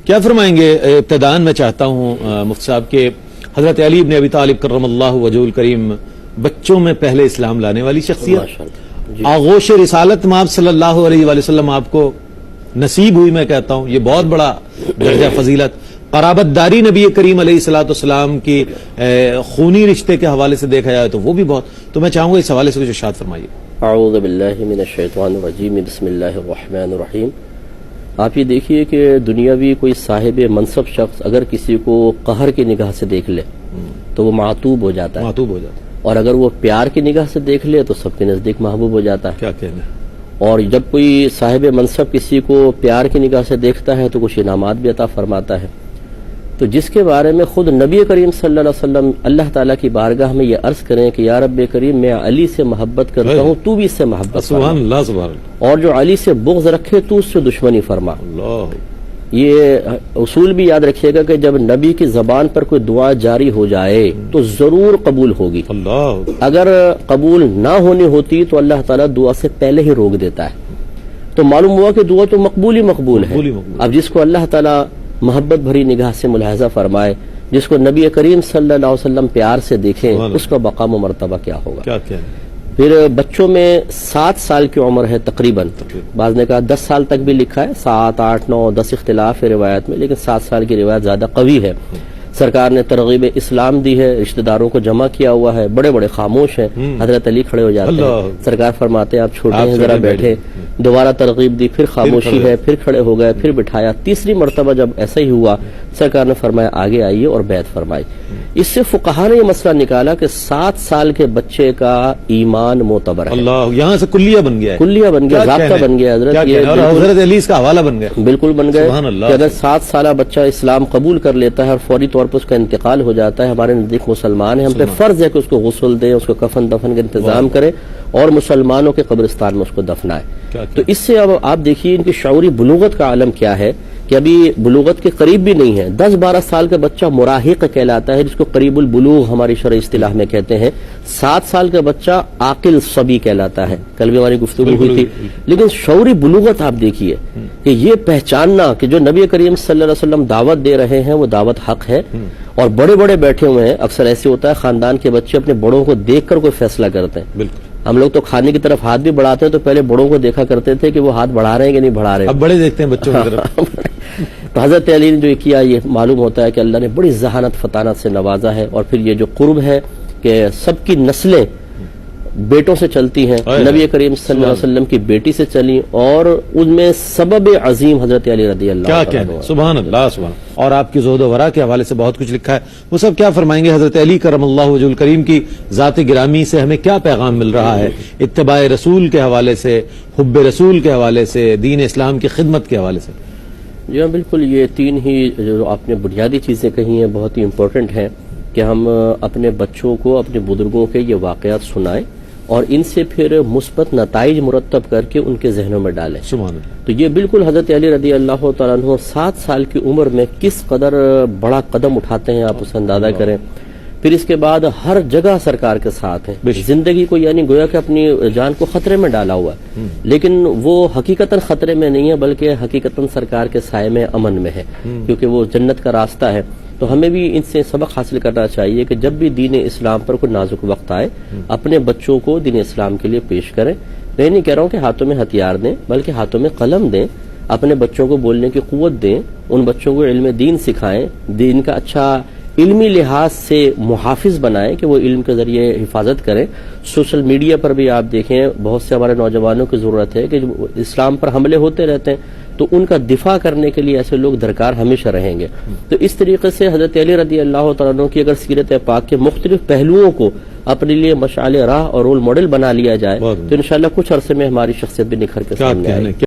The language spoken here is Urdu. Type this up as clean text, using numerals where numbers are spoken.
کیا فرمائیں گے؟ ابتداءً میں چاہتا ہوں مفتی صاحب کہ حضرت علی ابن ابی طالب کرم اللہ وجہہ الکریم بچوں میں پہلے اسلام لانے والی شخصیت، آغوش رسالت مآب صلی اللہ علیہ وآلہ وسلم آپ کو نصیب ہوئی، میں کہتا ہوں یہ بہت بڑا درجہ فضیلت، قرابت داری نبی کریم علیہ الصلوۃ والسلام کی خونی رشتے کے حوالے سے دیکھا جائے تو وہ بھی بہت، تو میں چاہوں گا اس حوالے سے کچھ ارشاد فرمائیے۔ اعوذ باللہ من الشیطان الرجیم، بسم اللہ الرحمن الرحیم۔ آپ یہ دیکھیے کہ دنیاوی کوئی صاحب منصب شخص اگر کسی کو قہر کی نگاہ سے دیکھ لے تو وہ معتوب ہو جاتا ہے، اور اگر وہ پیار کی نگاہ سے دیکھ لے تو سب کے نزدیک محبوب ہو جاتا ہے۔ کیا کہنا ہے؟ اور جب کوئی صاحب منصب کسی کو پیار کی نگاہ سے دیکھتا ہے تو کچھ انعامات بھی عطا فرماتا ہے، تو جس کے بارے میں خود نبی کریم صلی اللہ علیہ وسلم اللہ تعالیٰ کی بارگاہ میں یہ عرض کریں کہ یا رب کریم میں علی سے محبت کرتا ہوں، تو بھی اس سے محبت فرما، سبحان اللہ سبحان اللہ، اور جو علی سے بغض رکھے تو اس سے دشمنی فرما۔ اللہ، یہ اصول بھی یاد رکھیے گا کہ جب نبی کی زبان پر کوئی دعا جاری ہو جائے تو ضرور قبول ہوگی، اللہ، اگر قبول نہ ہونی ہوتی تو اللہ تعالیٰ دعا سے پہلے ہی روک دیتا ہے، تو معلوم ہوا کہ دعا تو مقبول ہی مقبول ہے۔ اب جس کو اللہ تعالیٰ محبت بھری نگاہ سے ملاحظہ فرمائے، جس کو نبی کریم صلی اللہ علیہ وسلم پیار سے دیکھیں، اس کا مقام و مرتبہ کیا ہوگا۔ کیا کہنا ہے؟ پھر بچوں میں 7 سال کی عمر ہے تقریباً، بعض نے کہا 10 سال تک بھی لکھا ہے، 7، 8، 9، 10 اختلاف ہے روایت میں، لیکن 7 سال کی روایت زیادہ قوی ہے۔ سرکار نے ترغیب اسلام دی ہے، رشتہ داروں کو جمع کیا ہوا ہے، بڑے بڑے خاموش ہیں، حضرت علی کھڑے ہو جاتے ہیں، سرکار فرماتے ہیں آپ چھوٹے ہیں ذرا بیٹھے، دوبارہ ترغیب دی، پھر خاموشی ہے، پھر کھڑے ہو گئے، پھر بٹھایا، تیسری مرتبہ جب ایسا ہی ہوا سرکار نے فرمایا آگے آئیے اور بیعت فرمائی۔ اس سے فقہا نے یہ مسئلہ نکالا کہ 7 سال کے بچے کا ایمان معتبر ہے، اللہ، یہاں سے کلیہ بن گیا ہے، کلیہ بن گیا، ضابطہ بن گیا حضرت، اور حضرت علی اس کا حوالہ بن گیا، بالکل بن گئے سبحان اللہ۔ کہ اگر 7 سالہ بچہ اسلام قبول کر لیتا ہے اور فوری طور پر اس کا انتقال ہو جاتا ہے، ہمارے نزدیک مسلمان ہیں، ہم پہ فرض ہے کہ اس کو غسل دیں، اس کو کفن دفن کا انتظام کریں اور مسلمانوں کے قبرستان میں اس کو دفنائے۔ تو اس سے اب آپ دیکھیے ان کی شعوری بلوغت کا عالم کیا ہے کہ ابھی بلوغت کے قریب بھی نہیں ہے، 10-12 سال کا بچہ مراہق کہلاتا ہے، جس کو قریب البلوغ ہماری شرعی اصطلاح میں کہتے ہیں، 7 سال کا بچہ عاقل صبی کہلاتا ہے، کل بھی ہماری گفتگو ہوئی تھی۔ لیکن شعوری بلوغت آپ دیکھیے کہ یہ پہچاننا کہ جو نبی کریم صلی اللہ علیہ وسلم دعوت دے رہے ہیں وہ دعوت حق ہے، اور بڑے بڑے بیٹھے ہوئے ہیں، اکثر ایسے ہوتا ہے خاندان کے بچے اپنے بڑوں کو دیکھ کر کوئی فیصلہ کرتے ہیں، بالکل ہم لوگ تو کھانے کی طرف ہاتھ بھی بڑھاتے ہیں تو پہلے بڑوں کو دیکھا کرتے تھے کہ وہ ہاتھ بڑھا رہے ہیں کہ نہیں بڑھا رہے ہیں، اب بڑے دیکھتے ہیں بچوں کی طرف۔ تو حضرت علی نے جو کیا یہ معلوم ہوتا ہے کہ اللہ نے بڑی ذہانت فطانت سے نوازا ہے، اور پھر یہ جو قرب ہے کہ سب کی نسلیں بیٹوں سے چلتی ہیں، نبی کریم صلی اللہ علیہ وسلم کی بیٹی سے چلی، اور ان میں سبب عظیم حضرت علی رضی اللہ کیا کہنا، سبحان اللہ سبحان اللہ۔ اور آپ کی زہد و ورع کے حوالے سے بہت کچھ لکھا ہے، وہ سب کیا فرمائیں گے؟ حضرت علی کرم اللہ وجہ الکریم کی ذات گرامی سے ہمیں کیا پیغام مل رہا ہے اتباع رسول کے حوالے سے، حب رسول کے حوالے سے، دین اسلام کی خدمت کے حوالے سے؟ جی ہاں بالکل، یہ 3 ہی جو آپ نے بنیادی چیزیں کہی ہیں بہت ہی امپورٹنٹ ہیں کہ ہم اپنے بچوں کو اپنے بزرگوں کے یہ واقعات سنائیں اور ان سے پھر مثبت نتائج مرتب کر کے ان کے ذہنوں میں ڈالیں۔ سبحان اللہ۔ تو یہ بالکل حضرت علی رضی اللہ تعالیٰ عنہ 7 سال کی عمر میں کس قدر بڑا قدم اٹھاتے ہیں، آپ اسے اندازہ کریں۔ پھر اس کے بعد ہر جگہ سرکار کے ساتھ ہیں، زندگی کو یعنی گویا کہ اپنی جان کو خطرے میں ڈالا ہوا ہے، لیکن وہ حقیقتاً خطرے میں نہیں ہے بلکہ حقیقتاً سرکار کے سائے میں امن میں ہے، کیونکہ وہ جنت کا راستہ ہے۔ تو ہمیں بھی ان سے سبق حاصل کرنا چاہیے کہ جب بھی دین اسلام پر کوئی نازک وقت آئے اپنے بچوں کو دین اسلام کے لیے پیش کریں۔ میں نہیں کہہ رہا ہوں کہ ہاتھوں میں ہتھیار دیں، بلکہ ہاتھوں میں قلم دیں، اپنے بچوں کو بولنے کی قوت دیں، ان بچوں کو علم دین سکھائیں، دین کا اچھا علمی لحاظ سے محافظ بنائیں کہ وہ علم کے ذریعے حفاظت کریں۔ سوشل میڈیا پر بھی آپ دیکھیں بہت سے ہمارے نوجوانوں کی ضرورت ہے کہ اسلام پر حملے ہوتے رہتے ہیں، تو ان کا دفاع کرنے کے لیے ایسے لوگ درکار ہمیشہ رہیں گے۔ تو اس طریقے سے حضرت علی رضی اللہ تعالیٰ عنہ کی اگر سیرت پاک کے مختلف پہلوؤں کو اپنے لیے مشعل راہ اور رول ماڈل بنا لیا جائے تو انشاءاللہ کچھ عرصے میں ہماری شخصیت بھی نکھر کے سامنے آئے گی۔